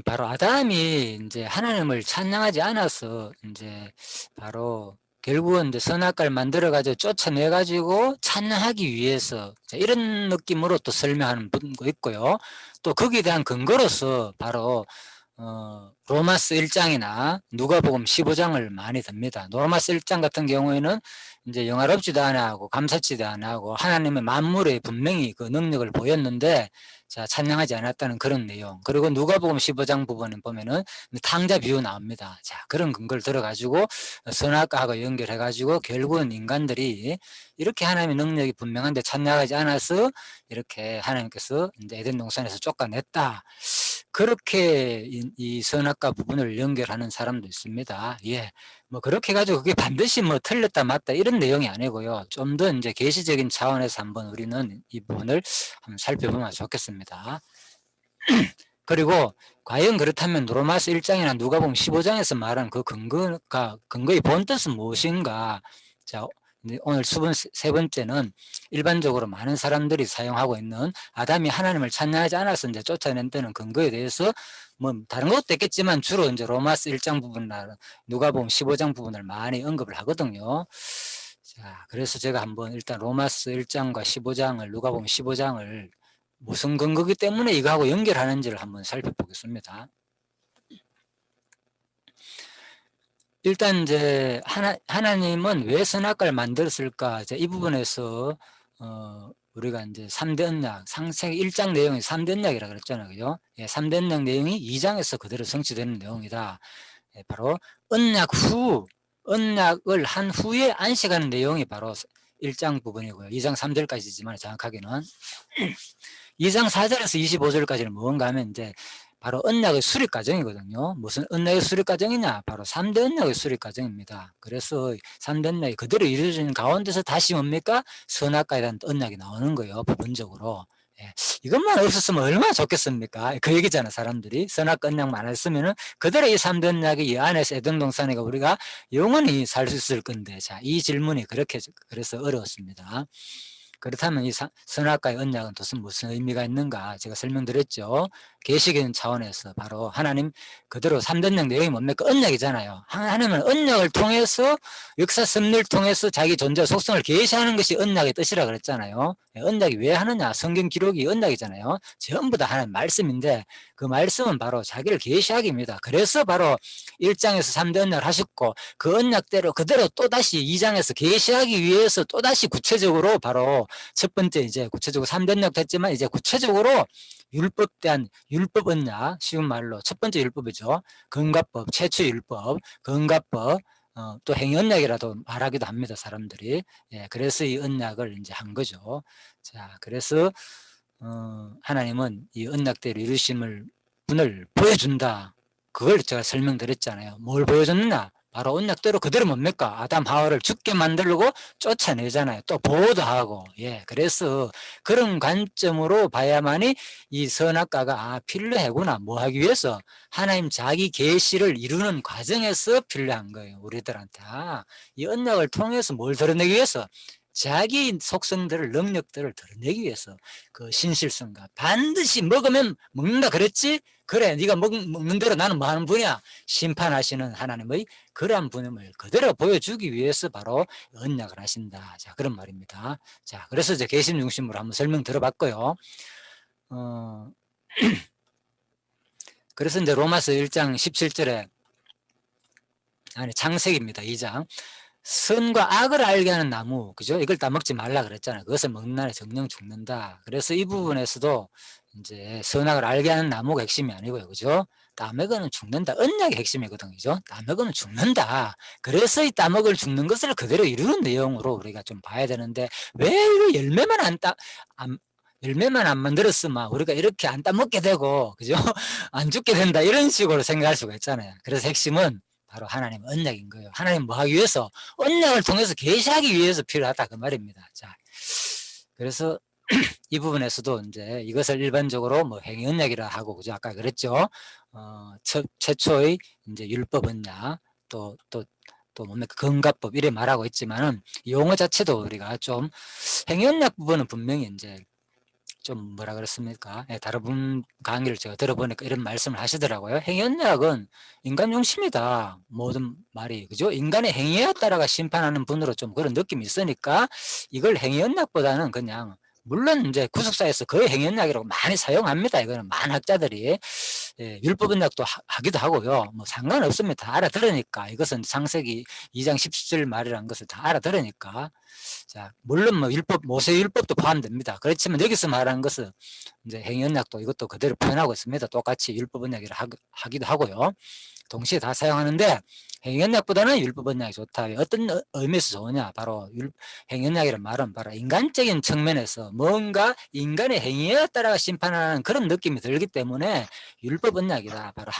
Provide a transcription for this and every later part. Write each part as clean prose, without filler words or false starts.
바로 아담이 이제 하나님을 찬양하지 않아서 이제 바로 결국은 이제 선악과를 만들어 가지고 쫓아내 가지고 찬양하기 위해서 이런 느낌으로 또 설명하는 분도 있고요. 또 거기에 대한 근거로서 바로 로마서 1장이나 누가복음 15장을 많이 듭니다. 로마서 1장 같은 경우에는 이제 영화롭지도 않아하고 감사치도 않아하고 하나님의 만물에 분명히 그 능력을 보였는데 자, 찬양하지 않았다는 그런 내용. 그리고 누가복음 15장 부분에 보면은 탕자 비유 나옵니다. 자, 그런 근거를 들어가지고 선악과하고 연결해가지고 결국은 인간들이 이렇게 하나님의 능력이 분명한데 찬양하지 않아서 이렇게 하나님께서 이제 에덴 동산에서 쫓아냈다. 그렇게 이 선악과 부분을 연결하는 사람도 있습니다. 예. 뭐 그렇게 해가지고 그게 반드시 뭐 틀렸다 맞다 이런 내용이 아니고요. 좀 더 이제 계시적인 차원에서 한번 우리는 이 부분을 한번 살펴보면 좋겠습니다. 그리고 과연 그렇다면 로마서 1장이나 누가복음 15장에서 말한 그 근거의 본뜻은 무엇인가? 자, 오늘 세 번째는 일반적으로 많은 사람들이 사용하고 있는 아담이 하나님을 찬양하지 않아서 이제 쫓아낸다는 근거에 대해서 뭐 다른 것도 있겠지만 주로 이제 로마서 1장 부분이나 누가복음 15장 부분을 많이 언급을 하거든요. 자, 그래서 제가 한번 일단 로마서 1장과 15장을 누가복음 15장을 무슨 근거기 때문에 이거하고 연결하는지를 한번 살펴보겠습니다. 일단 이제 하나님은 왜 선악과를 만들었을까? 이제 이 부분에서 우리가 이제 3대 언약, 창세기 1장 내용이 3대 언약이라고 그랬잖아요. 그죠? 예, 3대 언약 내용이 2장에서 그대로 성취되는 내용이다. 예, 바로 언약을 한 후에 안식하는 내용이 바로 1장 부분이고요. 2장 3절까지지만 정확하게는 2장 4절에서 25절까지는 뭔가 하면 이제 바로 언약의 수립 과정이거든요. 무슨 언약의 수립 과정이냐? 바로 3대 언약의 수립 과정입니다. 그래서 3대 언약이 그대로 이루어지는 가운데서 다시 뭡니까? 선악과에 대한 언약이 나오는 거예요. 부분적으로. 예. 이것만 없었으면 얼마나 좋겠습니까? 그 얘기잖아, 사람들이. 선악과 언약만 안 했으면은 그대로 이 3대 언약이 이 안에서 에덴 동산이가 우리가 영원히 살 수 있을 건데, 자, 이 질문이 그래서 어려웠습니다. 그렇다면 이 선악과의 언약은 도대체 무슨 의미가 있는가? 제가 설명드렸죠. 계시적인 차원에서 바로 하나님 그대로 3대 언약 내용이 뭡니까? 언약이잖아요. 하나님은 언약을 통해서 역사 섭리를 통해서 자기 존재 속성을 계시하는 것이 언약의 뜻이라 그랬잖아요. 언약이 왜 하느냐? 성경 기록이 언약이잖아요. 전부 다 하나님 말씀인데 그 말씀은 바로 자기를 계시하기입니다. 그래서 바로 1장에서 3대 언약을 하셨고 그 언약대로 그대로 또다시 2장에서 계시하기 위해서 또다시 구체적으로 바로 첫 번째 이제 구체적으로 3대 언약 됐지만 이제 구체적으로 율법 대한 율법 언약, 쉬운 말로 첫 번째 율법이죠. 건가법, 최초 율법, 건가법, 또 행위 언약이라도 말하기도 합니다, 사람들이. 예, 그래서 이 언약을 이제 한 거죠. 자, 그래서 하나님은 이 언약대로 이루심을 분을 보여준다. 그걸 제가 설명드렸잖아요. 뭘 보여줬느냐? 바로 언약대로 그대로 뭡니까? 아담 하와를 죽게 만들고 쫓아내잖아요. 또 보호도 하고. 예. 그래서 그런 관점으로 봐야만이 이 선악과가 필요하구나. 뭐 하기 위해서? 하나님 자기 계시를 이루는 과정에서 필요한 거예요. 우리들한테. 이 언약을 통해서 뭘 드러내기 위해서? 자기 속성들을 능력들을 드러내기 위해서 그 신실성과 반드시 먹으면 먹는다 그랬지? 그래 네가 먹는 대로 나는 뭐 하는 분이야? 심판하시는 하나님의 그러한 분임을 그대로 보여주기 위해서 바로 언약을 하신다. 자, 그런 말입니다. 자, 그래서 이제 개심 중심으로 한번 설명 들어봤고요. 그래서 이제 로마서 1장 17절에 아니 창세기입니다. 2장 선과 악을 알게 하는 나무, 그죠? 이걸 따먹지 말라 그랬잖아요. 그것을 먹는 날에 정령 죽는다. 그래서 이 부분에서도 이제 선악을 알게 하는 나무가 핵심이 아니고요, 그죠? 따먹으면 죽는다. 언약이 핵심이거든요, 그죠? 따먹으면 죽는다. 그래서 이 따먹을 죽는 것을 그대로 이루는 내용으로 우리가 좀 봐야 되는데 왜 이거 열매만 안 만들었으면 우리가 이렇게 안 따먹게 되고, 그죠? 안 죽게 된다. 이런 식으로 생각할 수가 있잖아요. 그래서 핵심은 바로 하나님 언약인 거예요. 하나님 뭐 하기 위해서? 언약을 통해서 계시하기 위해서 필요하다 그 말입니다. 자, 그래서 이 부분에서도 이제 이것을 일반적으로 뭐 행위 언약이라 하고 그죠? 아까 그랬죠. 최초의 이제 율법 언약 또 뭡니까 건가법 이래 말하고 있지만은 용어 자체도 우리가 좀 행위 언약 부분은 분명히 이제 좀 뭐라 그랬습니까? 예, 다른 분 강의를 제가 들어보니까 이런 말씀을 하시더라고요. 행위언약은 인간 중심이다. 모든 말이 그죠? 인간의 행위에 따라가 심판하는 분으로 좀 그런 느낌이 있으니까 이걸 행위언약보다는 그냥 물론 이제 구속사에서 거의 행위언약이라고 많이 사용합니다. 이거는 많은 학자들이 예, 율법언약도 하기도 하고요. 뭐 상관없습니다. 다 알아들으니까 이것은 창세기 2장 17절 말이라는 것을 다 알아들으니까 자, 물론 뭐 율법, 모세율법도 포함됩니다. 그렇지만 여기서 말하는 것은 이제 행위언약도 이것도 그대로 표현하고 있습니다. 똑같이 율법언약이라 하기도 하고요. 동시에 다 사용하는데 행위언약보다는 율법언약이 좋다. 어떤 의미에서 좋으냐? 바로 행위언약이라는 말은 바로 인간적인 측면에서 뭔가 인간의 행위에 따라 심판하는 그런 느낌이 들기 때문에 율법언약이다. 바로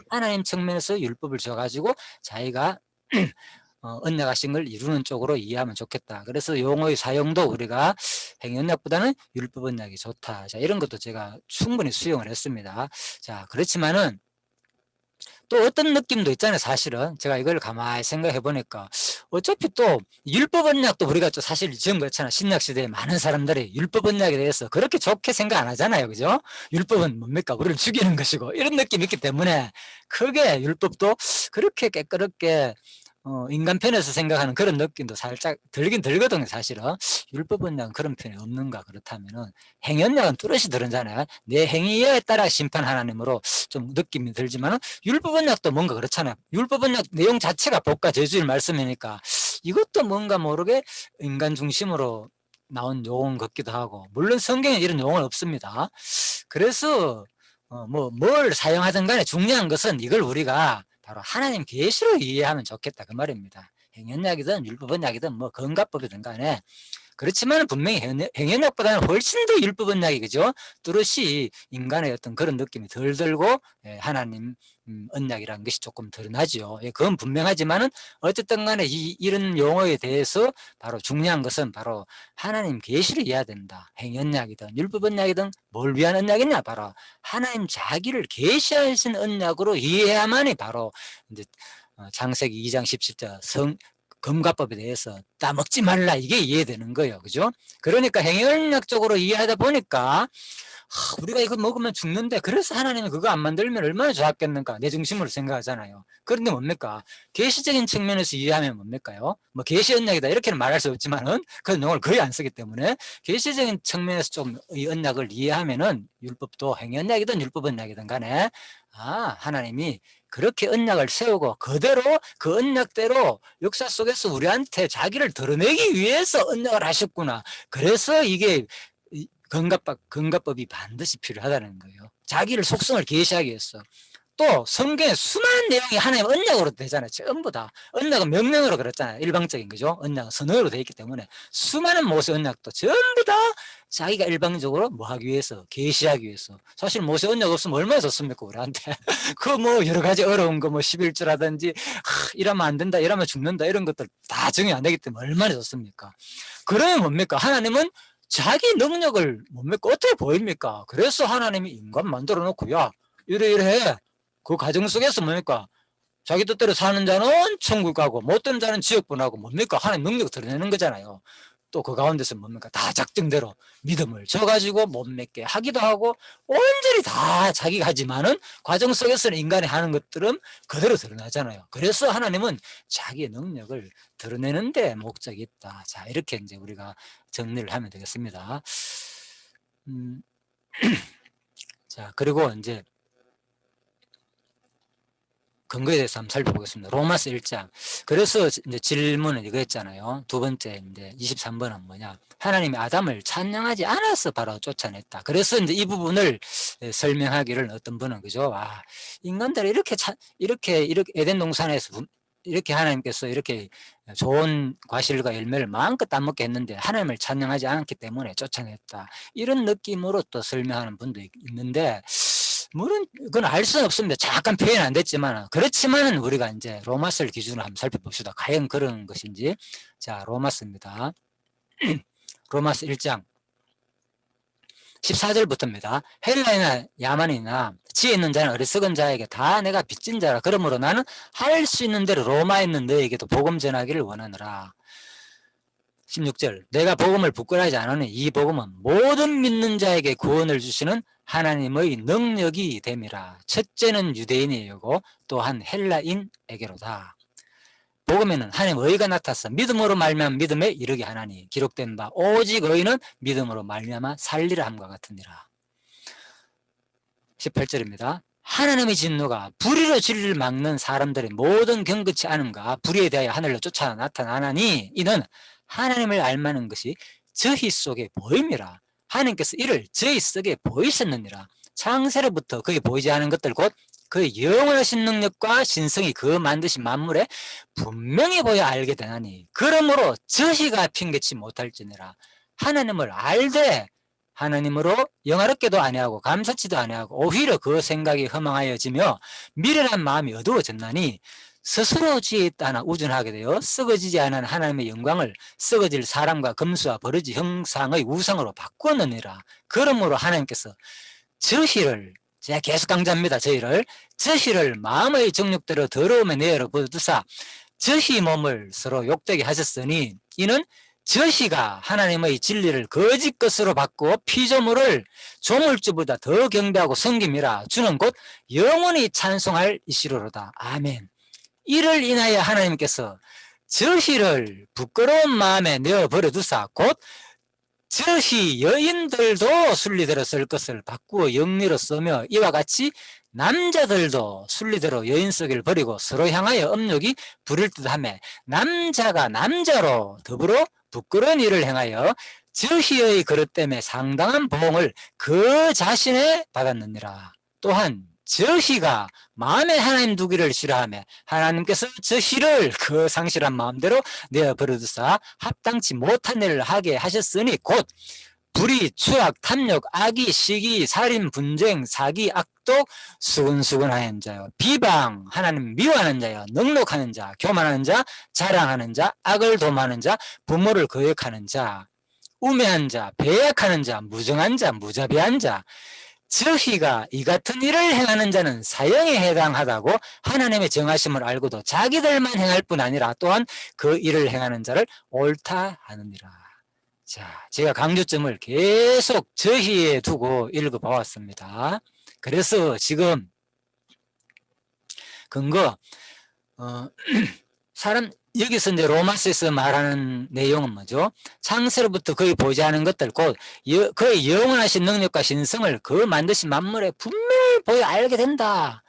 하나님 측면에서 율법을 줘가지고 자기가 언약하신 걸 이루는 쪽으로 이해하면 좋겠다. 그래서 용어의 사용도 우리가 행위언약보다는 율법언약이 좋다. 자, 이런 것도 제가 충분히 수용을 했습니다. 자, 그렇지만은 또 어떤 느낌도 있잖아요. 사실은 제가 이걸 가만히 생각해 보니까 어차피 또 율법언약도 우리가 또 사실 지금 그렇잖아. 신약시대에 많은 사람들이 율법언약에 대해서 그렇게 좋게 생각 안 하잖아요. 그죠? 율법은 뭡니까? 우리를 죽이는 것이고 이런 느낌이 있기 때문에 크게 율법도 그렇게 깨끗하게 인간 편에서 생각하는 그런 느낌도 살짝 들긴 들거든요. 사실은 율법언약은 그런 편이 없는가. 그렇다면은 행위언약은 뚜렷이 들었잖아요. 내 행위에 따라 심판 하나님으로 좀 느낌이 들지만은 율법언약도 뭔가 그렇잖아요. 율법언약 내용 자체가 법과 저주의 말씀이니까 이것도 뭔가 모르게 인간 중심으로 나온 용어 같기도 하고, 물론 성경에 이런 용어는 없습니다. 그래서 뭘 사용하든 간에 중요한 것은 이걸 우리가 바로 하나님 계시로 이해하면 좋겠다 그 말입니다. 행위언약이든 율법언약이든 뭐 건가법이든 간에 그렇지만 분명히 행위언약보다는 훨씬 더 율법언약이 그죠? 뚜렷이 인간의 어떤 그런 느낌이 덜 들고 하나님 언약이라는 것이 조금 덜 나죠. 그건 분명하지만은 어쨌든 간에 이런 용어에 대해서 바로 중요한 것은 바로 하나님 계시를 이해해야 된다. 행위언약이든 율법언약이든 뭘 위한 언약이냐? 바로 하나님 자기를 계시하신 언약으로 이해해야만이 바로 이제 창세기 2장 17절 금가법에 대해서 따먹지 말라 이게 이해되는 거예요. 그죠? 그러니까 행위언약적으로 이해하다 보니까 우리가 이거 먹으면 죽는데 그래서 하나님은 그거 안 만들면 얼마나 좋았겠는가 내 중심으로 생각하잖아요. 그런데 뭡니까? 계시적인 측면에서 이해하면 뭡니까요? 뭐 계시 언약이다 이렇게는 말할 수 없지만은 그런 용어를 거의 안 쓰기 때문에 계시적인 측면에서 좀 이 언약을 이해하면은 율법도 행위언약이든 율법언약이든 간에 하나님이 그렇게 언약을 세우고 그대로 그 언약대로 역사 속에서 우리한테 자기를 드러내기 위해서 언약을 하셨구나. 그래서 이게 건가법이 반드시 필요하다는 거예요. 자기를 속성을 계시하기 위해서. 또 성경에 수많은 내용이 하나님 언약으로 되잖아요. 전부 다. 언약은 명령으로 그랬잖아요. 일방적인 거죠. 언약은 선언으로 되어 있기 때문에 수많은 모세 언약도 전부 다 자기가 일방적으로 뭐 하기 위해서 계시하기 위해서. 사실 모세 언약 없으면 얼마나 좋습니까 우리한테. 그 뭐 여러 가지 어려운 거 뭐 11조라든지 이러면 안 된다 이러면 죽는다 이런 것들 다 정이 안 되기 때문에 얼마나 좋습니까. 그러면 뭡니까 하나님은 자기 능력을 뭡니까 어떻게 보입니까. 그래서 하나님이 인간 만들어 놓고 야 이래 그 과정 속에서 뭡니까? 자기 뜻대로 사는 자는 천국 가고 못 되는 자는 지옥 보내고 뭡니까? 하나님 능력을 드러내는 거잖아요. 또 그 가운데서 뭡니까? 다 작정대로 믿음을 줘가지고 못 믿게 하기도 하고 온전히 다 자기가 하지만은 과정 속에서는 인간이 하는 것들은 그대로 드러나잖아요. 그래서 하나님은 자기의 능력을 드러내는 데 목적이 있다. 자, 이렇게 이제 우리가 정리를 하면 되겠습니다. 자, 그리고 이제 근거에 대해서 한번 살펴보겠습니다. 로마서 1장. 그래서 이제 질문은 이거 했잖아요. 두 번째, 이제 23번은 뭐냐. 하나님이 아담을 찬양하지 않아서 바로 쫓아냈다. 그래서 이제 이 부분을 설명하기를 어떤 분은, 그죠? 인간들이 이렇게 에덴 동산에서 이렇게 하나님께서 이렇게 좋은 과실과 열매를 마음껏 따먹게 했는데 하나님을 찬양하지 않았기 때문에 쫓아냈다. 이런 느낌으로 또 설명하는 분도 있는데, 물론 그건 알 수는 없습니다. 잠깐 표현 안 됐지만 그렇지만은 우리가 이제 로마서를 기준으로 한번 살펴봅시다. 과연 그런 것인지. 자, 로마서입니다. 로마서 1장 14절부터입니다. 헬라이나 야만이나 지혜 있는 자는 어리석은 자에게 다 내가 빚진 자라. 그러므로 나는 할 수 있는 대로 로마에 있는 너에게도 복음 전하기를 원하노라. 16절 내가 복음을 부끄러워하지 않으니 이 복음은 모든 믿는 자에게 구원을 주시는 하나님의 능력이 됨이라. 첫째는 유대인이고 또한 헬라인에게로다. 복음에는 하나님의 의가 나타서 믿음으로 말미암아 믿음에 이르게 하나니 기록된 바 오직 의인은 믿음으로 말미암아 살리라 함과 같으니라. 18절입니다. 하나님의 진노가 불의로 진리를 막는 사람들의 모든 경건치 않음과 불의에 대하여 하늘로 쫓아 나타나나니 이는 하나님을 알마는 것이 저희 속에 보임이라. 하나님께서 이를 저희 속에 보이셨느니라. 창세로부터 그게 보이지 않은 것들 곧 그의 영원하신 능력과 신성이 그 만드신 만물에 분명히 보여 알게 되나니 그러므로 저희가 핑계치 못할지니라. 하나님을 알되 하나님으로 영화롭게도 아니하고 감사치도 아니하고 오히려 그 생각이 허망하여지며 미련한 마음이 어두워졌나니 스스로 지혜 따나 우준하게 되어 썩어지지 않은 하나님의 영광을 썩어질 사람과 금수와 버러지 형상의 우상으로 바꾸었느니라. 그러므로 하나님께서 저희를 제가 계속 강조합니다. 저희를 마음의 정욕대로 더러움에 내어 부두사 저희 몸을 서로 욕되게 하셨으니 이는 저희가 하나님의 진리를 거짓 것으로 바꾸어 피조물을 조물주보다 더 경배하고 섬김이라. 주는 곧 영원히 찬송할 이시로로다. 아멘. 이를 인하여 하나님께서 저희를 부끄러운 마음에 내어버려 두사 곧 저희 여인들도 순리대로 쓸 것을 바꾸어 영리로 쓰며 이와 같이 남자들도 순리대로 여인 쓰기를 버리고 서로 향하여 업욕이 부릴 듯하며 남자가 남자로 더불어 부끄러운 일을 행하여 저희의 그릇 때문에 상당한 보응을 그 자신에 받았느니라. 또한 저희가 마음에 하나님 두기를 싫어하며 하나님께서 저희를 그 상실한 마음대로 내어버려두사 합당치 못한 일을 하게 하셨으니 곧 불의, 추악, 탐욕, 악의, 시기, 살인, 분쟁, 사기, 악독, 수근수근하는 자요, 비방, 하나님 미워하는 자요, 넉넉하는 자, 교만하는 자, 자랑하는 자, 악을 도모하는 자, 부모를 거역하는 자, 우매한 자, 배약하는 자, 무정한 자, 무자비한 자, 저희가 이 같은 일을 행하는 자는 사형에 해당하다고 하나님의 정하심을 알고도 자기들만 행할 뿐 아니라 또한 그 일을 행하는 자를 옳다 하느니라. 자, 제가 강조점을 계속 저희에 두고 읽어보았습니다. 그래서 지금 근거 사람 여기서 이제 로마서에서 말하는 내용은 뭐죠? 창세로부터 거의 보지 않은 것들 곧 그의 영원하신 능력과 신성을 그 만드신 만물에 분명히 보여 알게 된다.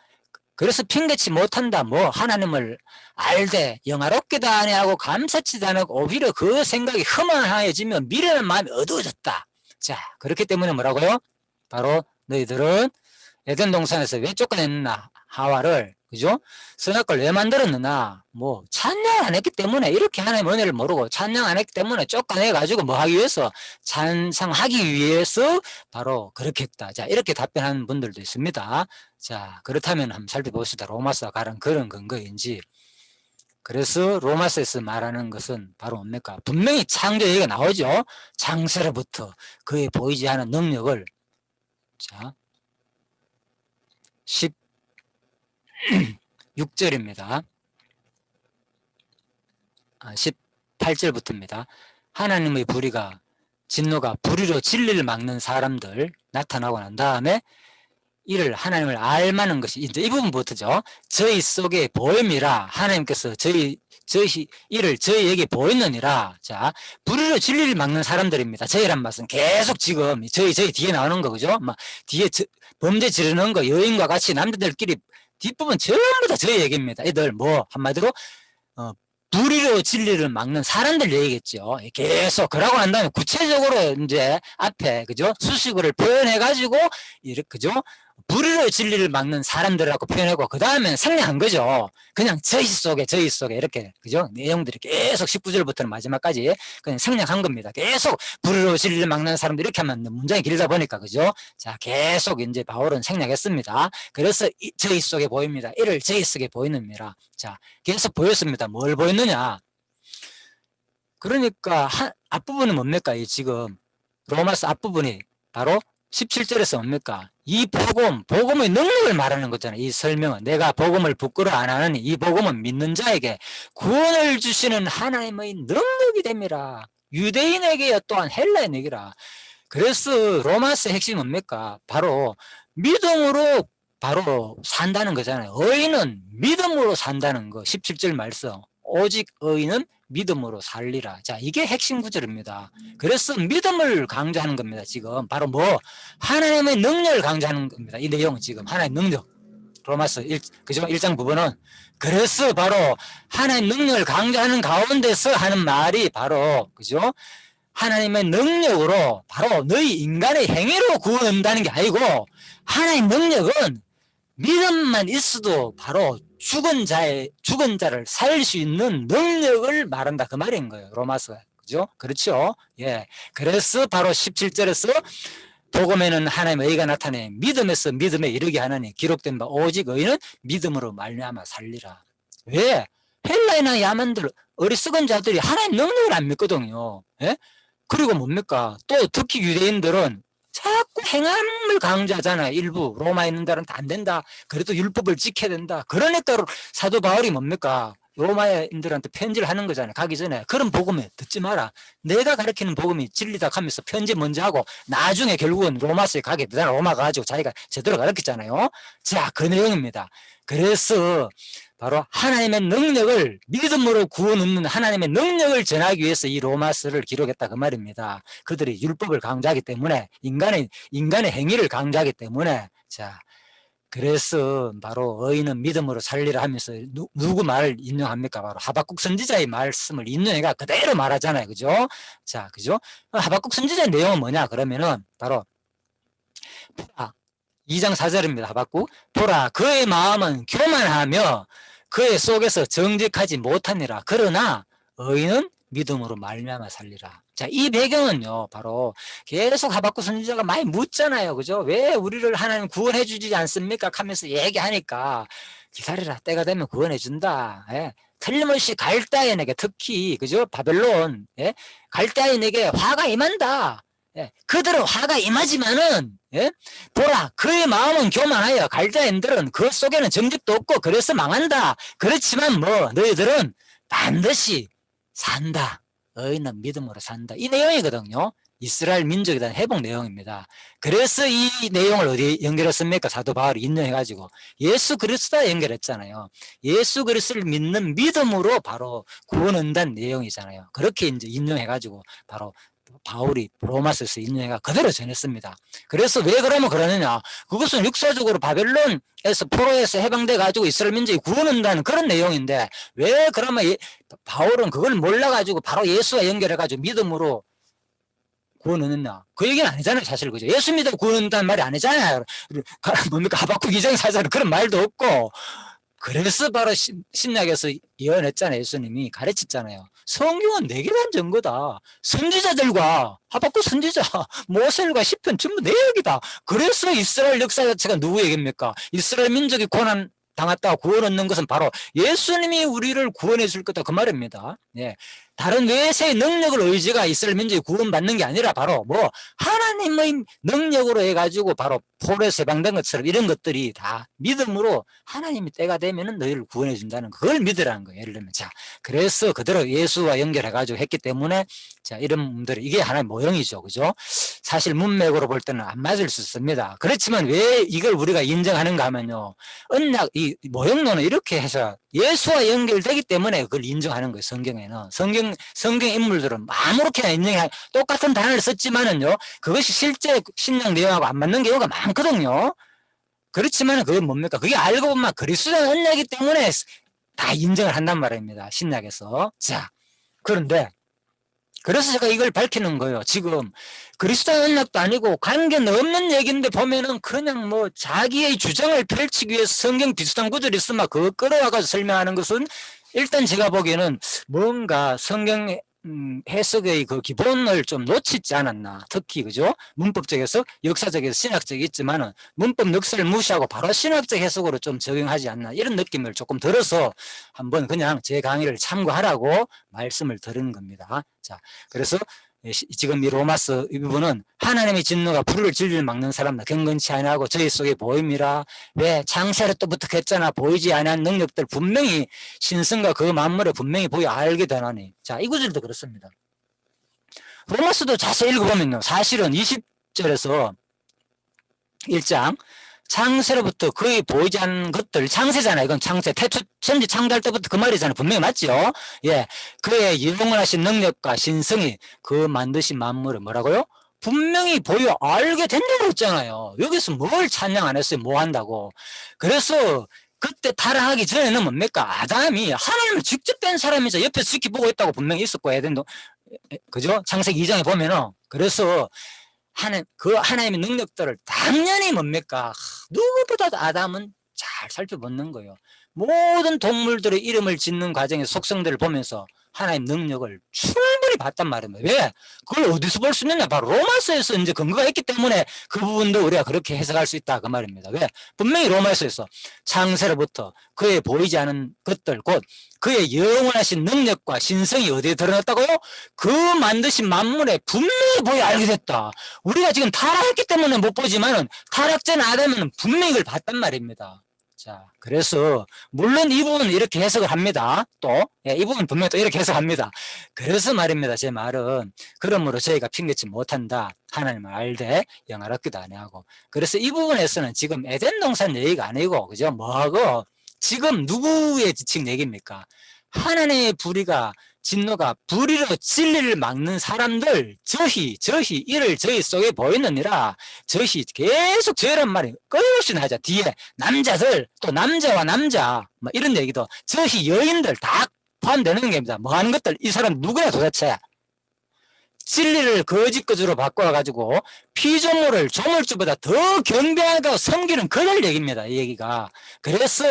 그래서 핑계치 못한다. 뭐 하나님을 알되 영화롭게도 아니하고 감사치도 않고 오히려 그 생각이 허망해지며 미련한 마음이 어두워졌다. 자, 그렇기 때문에 뭐라고요? 바로 너희들은 에덴 동산에서 왜 쫓아냈나? 하와를, 그죠? 선악과를 왜 만들었느냐? 뭐 찬양 안 했기 때문에, 이렇게 하나님의 은혜를 모르고 찬양 안 했기 때문에 쫓아내가지고 뭐 하기 위해서, 찬상하기 위해서 바로 그렇게 했다. 자, 이렇게 답변하는 분들도 있습니다. 자, 그렇다면 한번 살펴봅시다. 로마서가 가른 그런 근거인지. 그래서 로마서에서 말하는 것은 바로 뭡니까? 분명히 창조 얘기가 나오죠. 창세로부터 그의 보이지 않은 능력을. 자, 16절입니다. 18절부터입니다. 하나님의 불의가 진노가 불의로 진리를 막는 사람들 나타나고 난 다음에 이를 하나님을 알만한 것이 이제 이 부분부터죠. 저희 속에 보임이라. 하나님께서 이를 저희에게 보이느니라. 자, 불의로 진리를 막는 사람들입니다. 저희란 말씀 계속 지금 저희 뒤에 나오는 거, 그죠? 막 뒤에 범죄 지르는 거, 여인과 같이 남자들끼리 뒷부분 전부 다 저희 얘기입니다. 이들 뭐 한마디로 불의로 진리를 막는 사람들 얘기겠죠. 계속 그러고 난 다음에 구체적으로 이제 앞에, 그죠? 수식어를 표현해가지고 이렇게, 그죠? 불의로 진리를 막는 사람들이라고 표현하고 그 다음엔 생략한 거죠. 그냥 저희 속에 이렇게, 그죠? 내용들이 계속 19절부터는 마지막까지 그냥 생략한 겁니다. 계속 불의로 진리를 막는 사람들 이렇게 하면 문장이 길다 보니까, 그죠? 자, 계속 이제 바울은 생략했습니다. 그래서 저희 속에 보입니다. 이를 저희 속에 보이느니라. 자, 계속 보였습니다. 뭘 보였느냐? 그러니까 앞부분은 뭡니까? 이 지금 로마서 앞부분이 바로 17절에서 뭡니까? 이 복음의 능력을 말하는 거잖아요. 이 설명은 내가 복음을 부끄러워 안 하느니 이 복음은 믿는 자에게 구원을 주시는 하나님의 능력이 됩니다. 유대인에게 또한 헬라인에게라. 그래서 로마서의 핵심이 뭡니까? 바로 믿음으로 바로 산다는 거잖아요. 의인은 믿음으로 산다는 거. 17절 말씀. 오직 의인은 믿음으로 살리라. 자, 이게 핵심 구절입니다. 그래서 믿음을 강조하는 겁니다. 지금 바로 뭐 하나님의 능력을 강조하는 겁니다. 이 내용 지금 하나님의 능력. 로마서 1, 그죠? 1장 부분은 그래서 바로 하나님의 능력을 강조하는 가운데서 하는 말이 바로 그죠? 하나님의 능력으로 바로 너희 인간의 행위로 구원한다는 게 아니고 하나님의 능력은 믿음만 있어도 바로 죽은 자를 살릴 수 있는 능력을 말한다 그 말인 거예요. 로마서. 그죠? 그렇죠? 예. 그래서 바로 17절에서 복음에는 하나님의 의가 나타내 믿음에서 믿음에 이르게 하나니 기록된 바 오직 의인은 믿음으로 말미암아 살리라. 왜? 헬라이나 야만들 어리석은 자들이 하나님 능력을 안 믿거든요. 예? 그리고 뭡니까? 또 특히 유대인들은 자꾸 행함을 강조하잖아요. 일부 로마에 있는 데는 안 된다. 그래도 율법을 지켜야 된다. 그러니까 사도 바울이 뭡니까? 로마인들한테 편지를 하는 거잖아요. 가기 전에 그런 복음에 듣지 마라. 내가 가르치는 복음이 진리다 하면서 편지 먼저 하고 나중에 결국은 로마서에 가게 되잖아. 로마 가가지고 자기가 제대로 가르쳤잖아요. 자, 그 내용입니다. 그래서 바로 하나님의 능력을 믿음으로 구원 얻는 하나님의 능력을 전하기 위해서 이 로마서를 기록했다 그 말입니다. 그들이 율법을 강조하기 때문에 인간의 행위를 강조하기 때문에 자 그래서 바로 의인은 믿음으로 살리라 하면서 누구 말을 인용합니까? 바로 하박국 선지자의 말씀을 인용해가 그대로 말하잖아요. 그죠? 자, 그죠? 하박국 선지자의 내용은 뭐냐? 그러면은 바로 2장 4절입니다. 하박국. 보라, 그의 마음은 교만하며 그의 속에서 정직하지 못하니라. 그러나 의인은 믿음으로 말미암아 살리라. 자, 이 배경은요, 바로 계속 하박국 선지자가 많이 묻잖아요. 그죠? 왜 우리를 하나님 구원해 주지 않습니까? 하면서 얘기하니까 기다려라. 때가 되면 구원해 준다. 예. 틀림없이 갈대아인에게 특히 그죠? 바벨론 예? 갈대아인에게 화가 임한다. 예. 그들은 화가 임하지만은 예? 보라 그의 마음은 교만하여 갈대아인들은 그 속에는 정직도 없고 그래서 망한다. 그렇지만 뭐 너희들은 반드시 산다. 의인은 믿음으로 산다. 이 내용이거든요. 이스라엘 민족에 대한 회복 내용입니다. 그래서 이 내용을 어디에 연결했습니까? 사도 바울이 인용해가지고 예수 그리스도에 연결했잖아요. 예수 그리스도를 믿는 믿음으로 바로 구원 얻는다는 내용이잖아요. 그렇게 이제 인용해가지고 바로 바울이 로마서에서 인용해가 그대로 전했습니다. 그래서 왜 그러면 그러느냐? 그것은 육사적으로 바벨론에서 포로에서 해방돼 가지고 이스라엘 민족이 구원한다는 그런 내용인데 왜 그러면 바울은 그걸 몰라가지고 바로 예수와 연결해가지고 믿음으로 구원 얻느냐? 그 얘기는 아니잖아요, 사실. 그죠? 예수 믿어 구원 얻는다는 말이 아니잖아요. 뭡니까? 하박국 2장 4절은 그런 말도 없고. 그래서 바로 신약에서 예언했잖아요. 예수님이 가르쳤잖아요. 성경은 내 계단 전거다. 선지자들과 하박국 선지자, 모세일과 시편 전부 내 얘기다. 그래서 이스라엘 역사 자체가 누구 얘기입니까? 이스라엘 민족이 고난 당했다고 구원 얻는 것은 바로 예수님이 우리를 구원해 줄 거다 그 말입니다. 예. 다른 외세의 능력을 의지가 이스라엘 민족이 구원받는 게 아니라 바로 뭐 하나님의 능력으로 해가지고 바로 포로에서 해방된 것처럼 이런 것들이 다 믿음으로 하나님이 때가 되면은 너희를 구원해 준다는 그걸 믿으라는 거예요. 예를 들면 자 그래서 그대로 예수와 연결해가지고 했기 때문에 자 이런 분들이 이게 하나의 모형이죠. 그죠? 사실 문맥으로 볼 때는 안 맞을 수 있습니다. 그렇지만 왜 이걸 우리가 인정하는가 하면요. 언약 이 모형론은 이렇게 해서 예수와 연결되기 때문에 그걸 인정하는 거예요. 성경에는 성경 인물들은 아무렇게나 인정해 똑같은 단어를 썼지만은요 그것이 실제 신약 내용하고 안 맞는 경우가 많거든요. 그렇지만 그건 뭡니까? 그게 알고 보면 그리스도의 언약이기 때문에 다 인정을 한단 말입니다. 신약에서. 자 그런데 그래서 제가 이걸 밝히는 거예요. 지금 그리스도의 언약도 아니고 관계는 없는 얘기인데 보면은 그냥 뭐 자기의 주장을 펼치기 위해서 성경 비슷한 구절이 있으면 그거 끌어와가지고 설명하는 것은 일단 제가 보기에는 뭔가 성경 해석의 그 기본을 좀 놓치지 않았나. 특히 그죠? 문법적 해석, 역사적 해석, 신학적이 있지만은 문법 역사를 무시하고 바로 신학적 해석으로 좀 적용하지 않나 이런 느낌을 조금 들어서 한번 그냥 제 강의를 참고하라고 말씀을 드리는 겁니다. 자, 그래서 지금 이 로마서 이 부분은 하나님의 진노가 불을 진리를 막는 사람들 경건치 아니하고 저희 속에 보임이라. 왜 창세를 또부터 했잖아. 보이지 않은 능력들 분명히 신성과 그 만물에 분명히 보여 알게 되나니. 자, 이 구절도 그렇습니다. 로마서도 자세히 읽어보면요. 사실은 20절에서 1장 창세로부터 거의 보이지 않는 것들, 창세잖아요. 이건 창세, 태초, 천지 창조할 때부터 그 말이잖아요. 분명히 맞죠? 예. 그의 영원하신 능력과 신성이 그 만드신 만물을 뭐라고요? 분명히 보여 알게 된다고 했잖아요. 여기서 뭘 찬양 안 했어요? 뭐 한다고. 그래서 그때 타락하기 전에는 뭡니까? 아담이 하나님을 직접 뵌 사람이죠. 옆에서 지켜보고 있다고 분명히 있었고, 에덴도. 그죠? 창세기 2장에 보면은. 그래서 그 하나님의 능력들을 당연히 뭡니까? 누구보다도 아담은 잘 살펴보는 거예요. 모든 동물들의 이름을 짓는 과정에서 속성들을 보면서 하나님 능력을 충분히 봤단 말입니다. 왜? 그걸 어디서 볼 수 있느냐? 바로 로마서에서 이제 근거가 있기 때문에 그 부분도 우리가 그렇게 해석할 수 있다 그 말입니다. 왜? 분명히 로마서에서 창세로부터 그의 보이지 않은 것들 곧 그의 영원하신 능력과 신성이 어디에 드러났다고요? 그 만드신 만물에 분명히 보여 알게 됐다. 우리가 지금 타락했기 때문에 못 보지만은 타락 전 아담은 분명히 이걸 봤단 말입니다. 자, 그래서 물론 이 부분은 이렇게 해석을 합니다. 또 이 부분 분명히 또 이렇게 해석합니다. 그래서 말입니다. 제 말은 그러므로 저희가 핑계치 못한다. 하나님을 알되 영화롭기도 아니하고. 그래서 이 부분에서는 지금 에덴 동산 얘기가 아니고 그죠? 뭐하고 지금 누구의 지칭 얘기입니까? 하나님의 불의가 진노가 불의로 진리를 막는 사람들 저희 이를 저희 속에 보이느니라. 저희 계속 저희란 말이 끊임없이 나자. 뒤에 남자들 또 남자와 남자 뭐 이런 얘기도 저희 여인들 다 포함되는 겁니다. 뭐 하는 것들 이 사람 누구야 도대체. 진리를 거짓거주로 바꿔가지고 피조물을 조물주보다 더 경배하고 섬기는 그들 얘기입니다. 이 얘기가. 그래서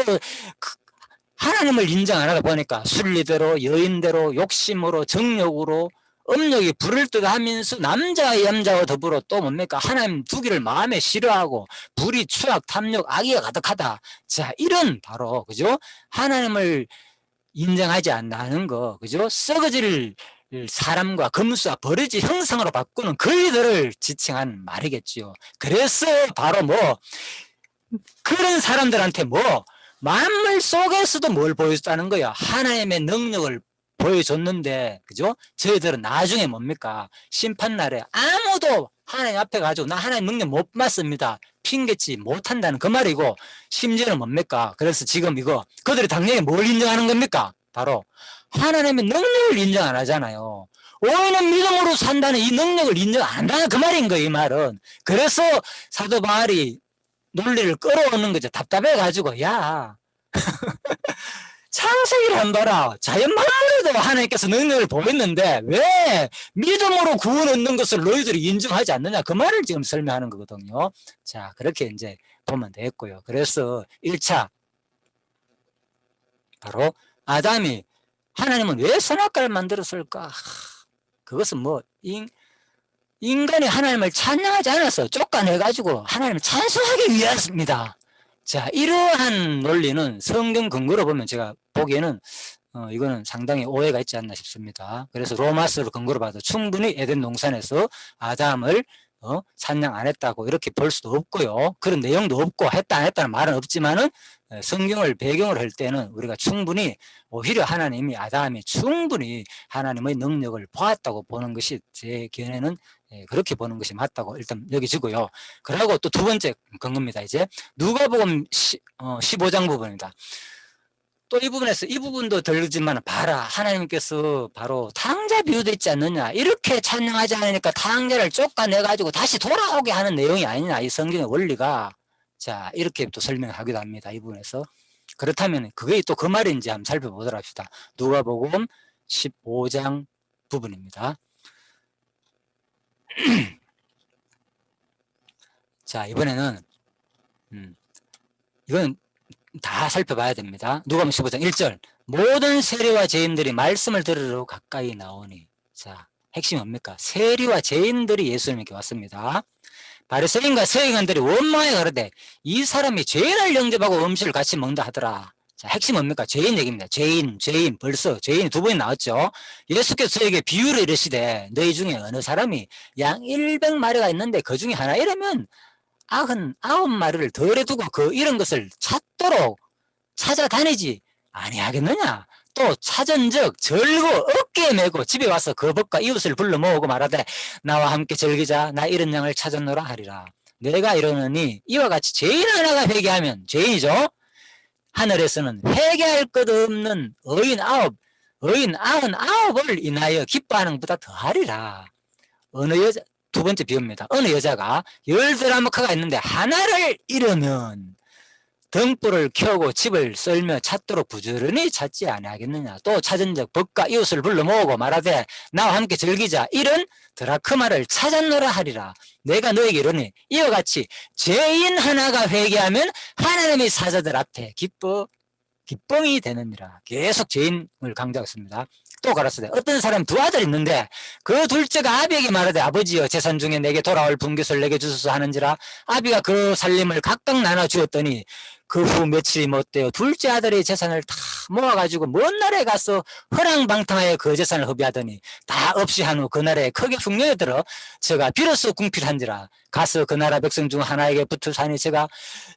하나님을 인정 안 하다 보니까 순리대로 여인대로 욕심으로 정욕으로 음욕이 불을 듯 하면서 남자와 더불어 또 뭡니까? 하나님 두기를 마음에 싫어하고 불의, 추악, 탐욕, 악의가 가득하다. 자, 이런 바로 그죠? 하나님을 인정하지 않는 거 그죠? 썩어질 사람과 금수와 버려질 형상으로 바꾸는 그이들을 지칭한 말이겠지요. 그래서 바로 뭐 그런 사람들한테 뭐 만물 속에서도 뭘 보여줬다는 거야. 하나님의 능력을 보여줬는데 그죠? 저희들은 나중에 뭡니까? 심판날에 아무도 하나님 앞에 가지고 나 하나님 능력 못 받습니다. 핑계치 못한다는 그 말이고 심지어는 뭡니까? 그래서 지금 이거 그들이 당연히 뭘 인정하는 겁니까? 바로 하나님의 능력을 인정 안 하잖아요. 오히려 믿음으로 산다는 이 능력을 인정 안 한다는 그 말인 거예요. 이 말은. 그래서 사도 바울이 논리를 끌어오는 거죠. 답답해가지고 야 창세기를 한 봐라. 자연 만물에도 하나님께서 능력을 보였는데 왜 믿음으로 구원 얻는 것을 너희들이 인정하지 않느냐 그 말을 지금 설명하는 거거든요. 자 그렇게 이제 보면 되겠고요. 그래서 1차 바로 아담이 하나님은 왜 선악과를 만들었을까? 그것은 뭐 인간이 하나님을 찬양하지 않아서 쫓아내가지고 하나님을 찬송하기 위해서입니다. 자, 이러한 논리는 성경 근거로 보면 제가 보기에는 이거는 상당히 오해가 있지 않나 싶습니다. 그래서 로마서를 근거로 봐도 충분히 에덴 동산에서 아담을 찬양 안 했다고 이렇게 볼 수도 없고요. 그런 내용도 없고 했다 안 했다는 말은 없지만은 성경을 배경으로 할 때는 우리가 충분히 오히려 하나님이 아담이 충분히 하나님의 능력을 보았다고 보는 것이 제 견해는 그렇게 보는 것이 맞다고 일단 여기지고요. 그리고 또 두 번째 근거입니다. 이제 누가복음 15장 부분입니다. 또 이 부분에서 이 부분도 들리지만 봐라 하나님께서 바로 탕자 비유도 있지 않느냐 이렇게 찬양하지 않으니까 탕자를 쫓아내가지고 다시 돌아오게 하는 내용이 아니냐 이 성경의 원리가 자 이렇게 또 설명하기도 합니다. 이 부분에서 그렇다면 그게 또 그 말인지 한번 살펴보도록 합시다. 누가복음 15장 부분입니다. 자 이번에는 이건 다 살펴봐야 됩니다. 누가복음 15장 1절 모든 세리와 죄인들이 말씀을 들으러 가까이 나오니 자 핵심이 뭡니까? 세리와 죄인들이 예수님께 왔습니다. 바리새인과 서기관들이 원망하여 가로되 이 사람이 죄인을 영접하고 음식을 같이 먹는다 하더라. 자 핵심 뭡니까? 죄인 얘기입니다. 죄인 벌써 죄인이 두 번이 나왔죠. 예수께서 저에게 비유를 이르시되 너희 중에 어느 사람이 양 100마리가 있는데 그 중에 하나 이러면 99마리를 덜에 두고 그 이런 것을 찾도록 찾아다니지 아니하겠느냐? 또 찾은즉 절고 어깨에 메고 집에 와서 그 법과 이웃을 불러 모으고 말하되 나와 함께 즐기자. 나 이런 양을 찾았노라 하리라. 내가 이러느니 이와 같이 죄인 하나가 회개하면, 죄인이죠, 하늘에서는 회개할 것 없는 의인 99을 인하여 기뻐하는 것보다 더하리라. 어느 여자, 두 번째 비유입니다. 어느 여자가 10드라마카가 있는데 하나를 잃으면 등불을 켜고 집을 썰며 찾도록 부지런히 찾지 아니하겠느냐. 또 찾은즉 법과 이웃을 불러 모으고 말하되 나와 함께 즐기자. 이런 드라크마를 찾았노라 하리라. 내가 너에게 이르니 이와 같이 죄인 하나가 회개하면 하나님의 사자들 앞에 기쁨이 되느니라. 계속 죄인을 강조했습니다. 또 가라사대 어떤 사람 두 아들이 있는데 그 둘째가 아비에게 말하되 아버지여 재산 중에 내게 돌아올 분깃을 내게 주소서 하는지라. 아비가 그 살림을 각각 나눠 주었더니 그 후 며칠이 못되어 둘째 아들의 재산을 다 모아가지고 먼 나라에 가서 허랑방탕하여 그 재산을 허비하더니 다 없이 한 후 그 나라에 크게 흉년이 들어 저가 비로소 궁핍한지라. 가서 그 나라 백성 중 하나에게 붙으사니 제가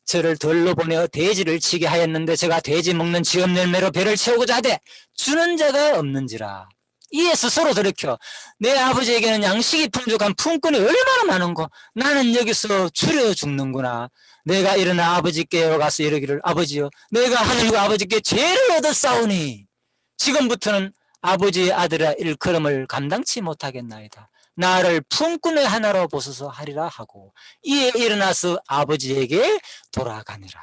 저를 들로 보내어 돼지를 치게 하였는데 제가 돼지 먹는 지업 열매로 배를 채우고자 하되 주는 자가 없는지라. 이에 스스로 돌이켜 내 아버지에게는 양식이 풍족한 품꾼이 얼마나 많은고 나는 여기서 추려 죽는구나. 내가 일어나 아버지께 가서 이르기를 아버지여 내가 하늘과 아버지께 죄를 얻었사오니 지금부터는 아버지의 아들의 일컬음을 감당치 못하겠나이다. 나를 품꾼의 하나로 보소서 하리라 하고 이에 일어나서 아버지에게 돌아가니라.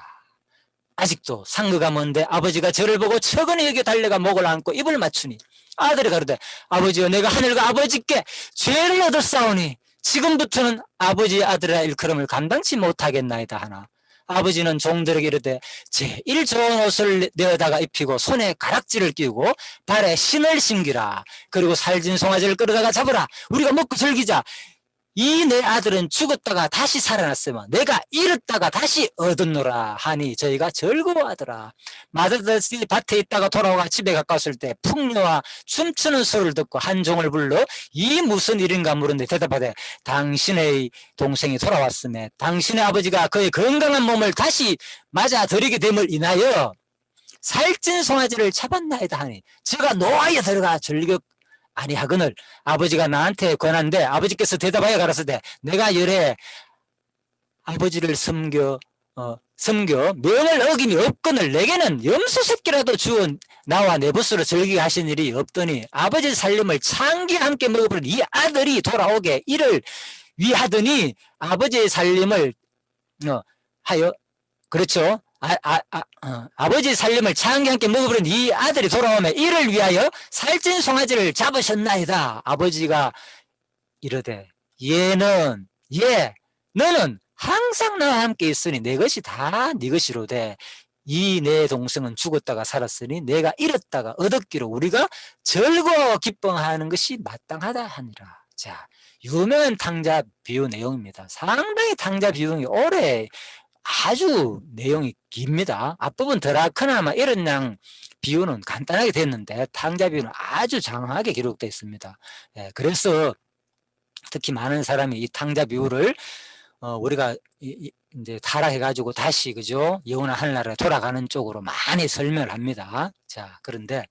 아직도 상거가 먼데 아버지가 저를 보고 척은히 여기 달려가 목을 안고 입을 맞추니 아들이 가로되 아버지여 내가 하늘과 아버지께 죄를 얻었사오니 지금부터는 아버지의 아들의 일컬음을 감당치 못하겠나이다 하나 아버지는 종들에게 이르되 제일 좋은 옷을 내어다가 입히고 손에 가락지를 끼우고 발에 신을 신기라. 그리고 살진 송아지를 끌어다가 잡으라. 우리가 먹고 즐기자. 이 내 아들은 죽었다가 다시 살아났으면 내가 잃었다가 다시 얻었노라 하니 저희가 즐거워하더라. 마다다시 밭에 있다가 돌아와 집에 가까웠을 때 풍류와 춤추는 소리를 듣고 한 종을 불러 이 무슨 일인가 물은데 대답하되 당신의 동생이 돌아왔으며 당신의 아버지가 그의 건강한 몸을 다시 맞아 들이게 됨을 인하여 살찐 송아지를 잡았나이다 하니 제가 노하여 들어가 즐겨 아니하거늘 아버지가 나한테 권한데 아버지께서 대답하여 가라사대 내가 열에 아버지를 섬겨 명을 어김이 없거늘 내게는 염소 새끼라도 주어 나와 내 벗으로 즐기게 하신 일이 없더니 아버지 살림을 창기 함께 먹어버린 이 아들이 돌아오게 이를 위하더니 아버지의 살림을 하여 그렇죠. 아버지의 살림을 창기 함께 먹어버린 이 아들이 돌아오면 이를 위하여 살찐 송아지를 잡으셨나이다. 아버지가 이르되 너는 항상 나와 함께 있으니 내 것이 다 네 것이로되 이 내 동생은 죽었다가 살았으니 내가 잃었다가 얻었기로 우리가 즐거워 기뻐하는 것이 마땅하다 하니라. 자, 유명한 탕자 비유 내용입니다. 상당히 탕자 비유가 오래 아주 내용이 깁니다. 앞부분 드라크나마 이런 양 비유는 간단하게 됐는데 탕자 비유는 아주 장황하게 기록되어 있습니다. 예, 그래서 특히 많은 사람이 이 탕자 비유를 우리가 이제 타락해가지고 다시 그죠 영원한 하늘나라에 돌아가는 쪽으로 많이 설명을 합니다. 자, 그런데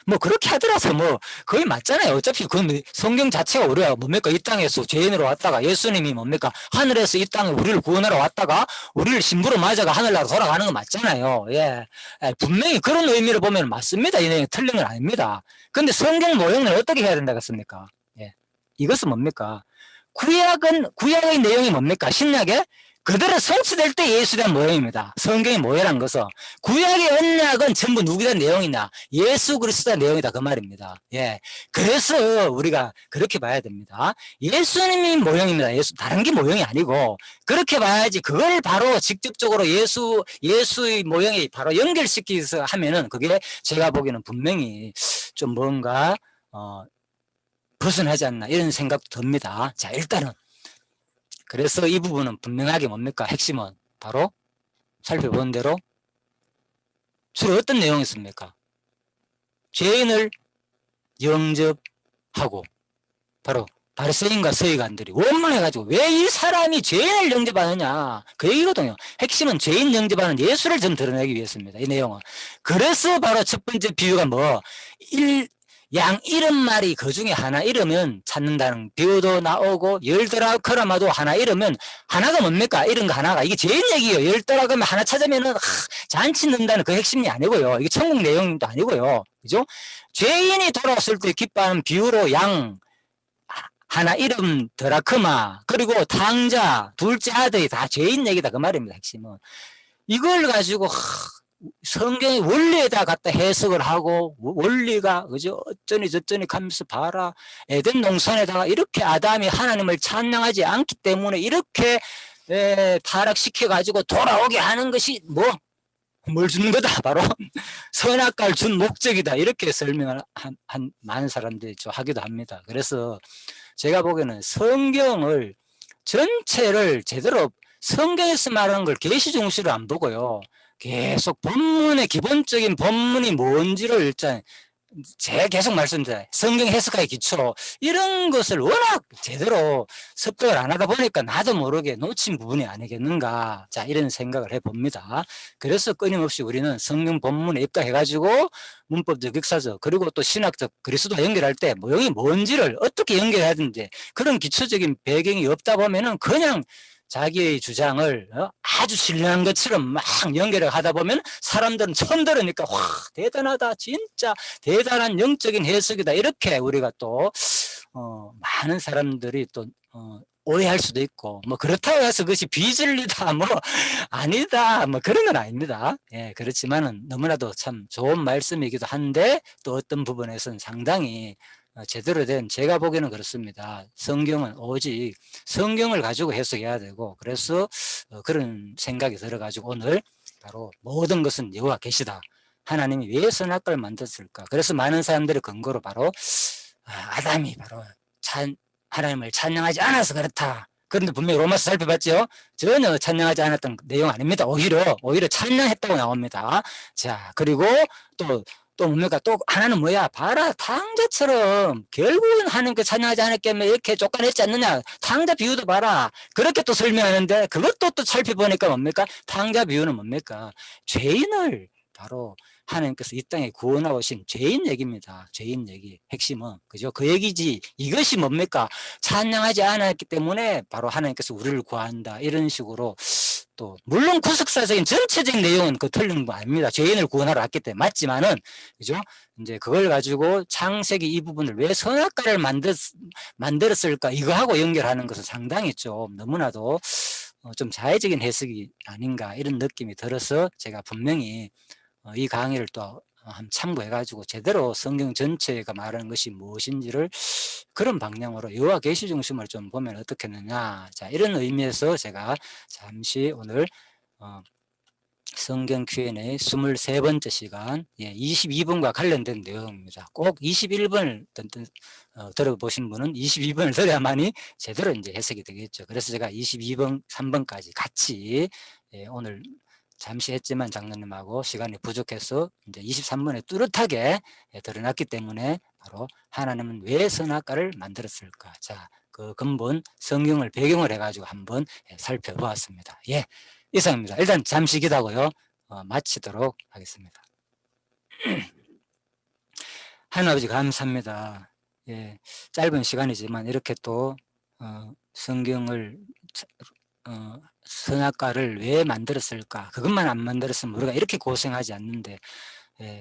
뭐 그렇게 하더라도 뭐 거의 맞잖아요. 어차피 그 성경 자체가 우리가 뭡니까 이 땅에서 죄인으로 왔다가 예수님이 뭡니까 하늘에서 이 땅에 우리를 구원하러 왔다가 우리를 신부로 맞아가 하늘나라 돌아가는 거 맞잖아요. 예, 분명히 그런 의미를 보면 맞습니다. 이 내용이 틀린 건 아닙니다. 근데 성경 모형을 어떻게 해야 된다겠습니까? 예, 이것은 뭡니까 구약의 내용이 뭡니까 신약에 그대로 성취될 때 예수에 대한 모형입니다. 성경의 모형이란 것은 구약의 언약은 전부 누구에 대한 내용이냐 예수 그리스도의 내용이다 그 말입니다. 예, 그래서 우리가 그렇게 봐야 됩니다. 예수님이 모형입니다. 다른 게 모형이 아니고 그렇게 봐야지 그걸 바로 직접적으로 예수의 모형이 바로 연결시켜서 하면은 그게 제가 보기에는 분명히 좀 뭔가 벗어나지 않나 이런 생각도 듭니다. 자, 일단은 그래서 이 부분은 분명하게 뭡니까 핵심은 바로 살펴본 대로 주로 어떤 내용이 있습니까? 죄인을 영접하고 바로 바리새인과 서기관들이 원문해가지고 왜 이 사람이 죄인을 영접하느냐 그 얘기거든요. 핵심은 죄인 영접하는 예수를 좀 드러내기 위해서입니다. 이 내용은. 그래서 바로 첫 번째 비유가 양 70마리 그 중에 하나 잃으면 찾는다는 비유도 나오고 열드라크마도 하나 잃으면 하나가 뭡니까? 잃은 거 하나가 이게 죄인 얘기예요. 열드라크마 하나 찾으면은 잔치 넣는다는 그 핵심이 아니고요. 이게 천국 내용도 아니고요. 그죠? 죄인이 돌아왔을 때 기뻐하는 비유로 양 하나 이름 드라크마 그리고 탕자 둘째 아들이 다 죄인 얘기다 그 말입니다. 핵심은 이걸 가지고 성경의 원리에다 갖다 해석을 하고 원리가 그죠 어쩌니 저쩌니 하면서 봐라 에덴 동산에다가 이렇게 아담이 하나님을 찬양하지 않기 때문에 이렇게 타락시켜 가지고 돌아오게 하는 것이 뭘 주는 거다 바로 선악과를 준 목적이다 이렇게 설명을 한 많은 사람들이 좀 하기도 합니다. 그래서 제가 보기에는 성경을 전체를 제대로 성경에서 말하는 걸 계시 중시로 안 보고요. 계속 본문의 기본적인 본문이 뭔지를 일단 제가 계속 말씀드려요. 성경 해석하기 기초 이런 것을 워낙 제대로 습득을 안 하다 보니까 나도 모르게 놓친 부분이 아니겠는가 자 이런 생각을 해봅니다. 그래서 끊임없이 우리는 성경 본문에 입각해가지고 문법적 역사적 그리고 또 신학적 그리스도와 연결할 때 여기 뭔지를 어떻게 연결해야 되는지 그런 기초적인 배경이 없다 보면은 그냥 자기의 주장을 아주 신뢰한 것처럼 막 연결을 하다 보면 사람들은 처음 들으니까 와 대단하다 진짜 대단한 영적인 해석이다 이렇게 우리가 또 많은 사람들이 또 오해할 수도 있고 뭐 그렇다고 해서 그것이 비진리다 뭐 아니다 뭐 그런 건 아닙니다. 예 그렇지만은 너무나도 참 좋은 말씀이기도 한데 또 어떤 부분에서는 상당히 제대로 된 제가 보기에는 그렇습니다. 성경은 오직 성경을 가지고 해석해야 되고 그래서 그런 생각이 들어가지고 오늘 바로 모든 것은 여호와 계시다. 하나님이 왜 선악과를 만들었을까? 그래서 많은 사람들의 근거로 바로 아담이 바로 하나님을 찬양하지 않아서 그렇다. 그런데 분명히 로마서 살펴봤죠? 전혀 찬양하지 않았던 내용 아닙니다. 오히려 찬양했다고 나옵니다. 자, 그리고 또 뭡니까? 또 하나는 뭐야? 봐라, 탕자처럼 결국은 하나님께 찬양하지 않았겠면 이렇게 쫓아냈지 않느냐? 탕자 비유도 봐라. 그렇게 또 설명하는데 그것도 또 살펴보니까 뭡니까? 탕자 비유는 뭡니까? 죄인을 바로 하나님께서 이 땅에 구원하고 오신 죄인 얘기입니다. 죄인 얘기. 핵심은. 그죠? 그 얘기지. 이것이 뭡니까? 찬양하지 않았기 때문에 바로 하나님께서 우리를 구한다. 이런 식으로 또 물론 구속사적인 전체적인 내용은 그 틀린 거 아닙니다. 죄인을 구원하러 왔기 때문에 맞지만은 그죠? 이제 그걸 가지고 창세기 이 부분을 왜 선악과를 만들었을까 이거하고 연결하는 것은 상당히 좀 너무나도 좀 자의적인 해석이 아닌가 이런 느낌이 들어서 제가 분명히 이 강의를 또 한번 참고해가지고 제대로 성경 전체가 말하는 것이 무엇인지를 그런 방향으로 여호와 계시 중심을 좀 보면 어떻겠느냐. 자, 이런 의미에서 제가 잠시 오늘 성경 Q&A 23번째 시간 22번과 관련된 내용입니다. 꼭 21번을 들어보신 분은 22번을 들어야만이 제대로 이제 해석이 되겠죠. 그래서 제가 22번, 3번까지 같이 오늘 잠시 했지만 장로님하고 시간이 부족해서 이제 23번에 뚜렷하게 드러났기 때문에 바로 하나님은 왜 선악과를 만들었을까? 자, 그 근본 성경을 배경을 해가지고 한번 살펴보았습니다. 예, 이상입니다. 일단 잠시 기다고요. 마치도록 하겠습니다. 하나님 아버지 감사합니다. 예, 짧은 시간이지만 이렇게 또 성경을 선악과를 왜 만들었을까? 그것만 안 만들었으면 우리가 이렇게 고생하지 않는데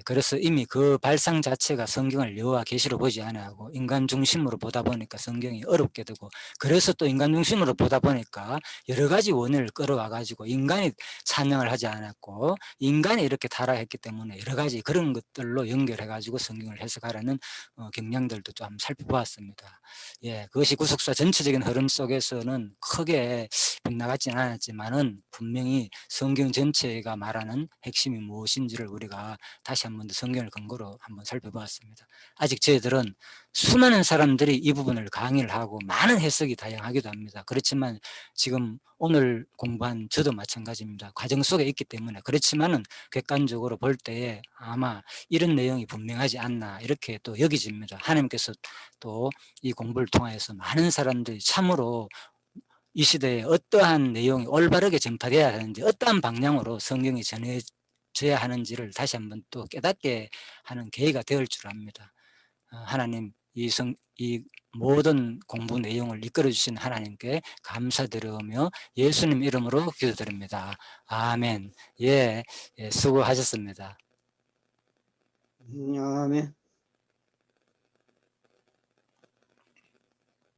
그래서 이미 그 발상 자체가 성경을 여호와 계시로 보지 않아하고 인간 중심으로 보다 보니까 성경이 어렵게 되고 그래서 또 인간 중심으로 보다 보니까 여러 가지 원인을 끌어와 가지고 인간이 찬양을 하지 않았고 인간이 이렇게 타락했기 때문에 여러 가지 그런 것들로 연결해 가지고 성경을 해석하라는 경향들도 좀 살펴보았습니다. 예, 그것이 구속사 전체적인 흐름 속에서는 크게 빗나가지는 않았지만은 분명히 성경 전체가 말하는 핵심이 무엇인지를 우리가 다시 한번 더 성경을 근거로 한번 살펴보았습니다. 아직 저희들은 수많은 사람들이 이 부분을 강의를 하고 많은 해석이 다양하기도 합니다. 그렇지만 지금 오늘 공부한 저도 마찬가지입니다. 과정 속에 있기 때문에. 그렇지만은 객관적으로 볼 때에 아마 이런 내용이 분명하지 않나 이렇게 또 여기집니다. 하나님께서 또 이 공부를 통해서 많은 사람들이 참으로 이 시대에 어떠한 내용이 올바르게 전파되어야 하는지, 어떠한 방향으로 성경이 전해져야 하는지를 다시 한번 또 깨닫게 하는 계기가 되을 줄 압니다. 하나님, 이 모든 공부 내용을 이끌어 주신 하나님께 감사드리며 예수님 이름으로 기도드립니다. 아멘. 예, 예, 수고하셨습니다. 아멘.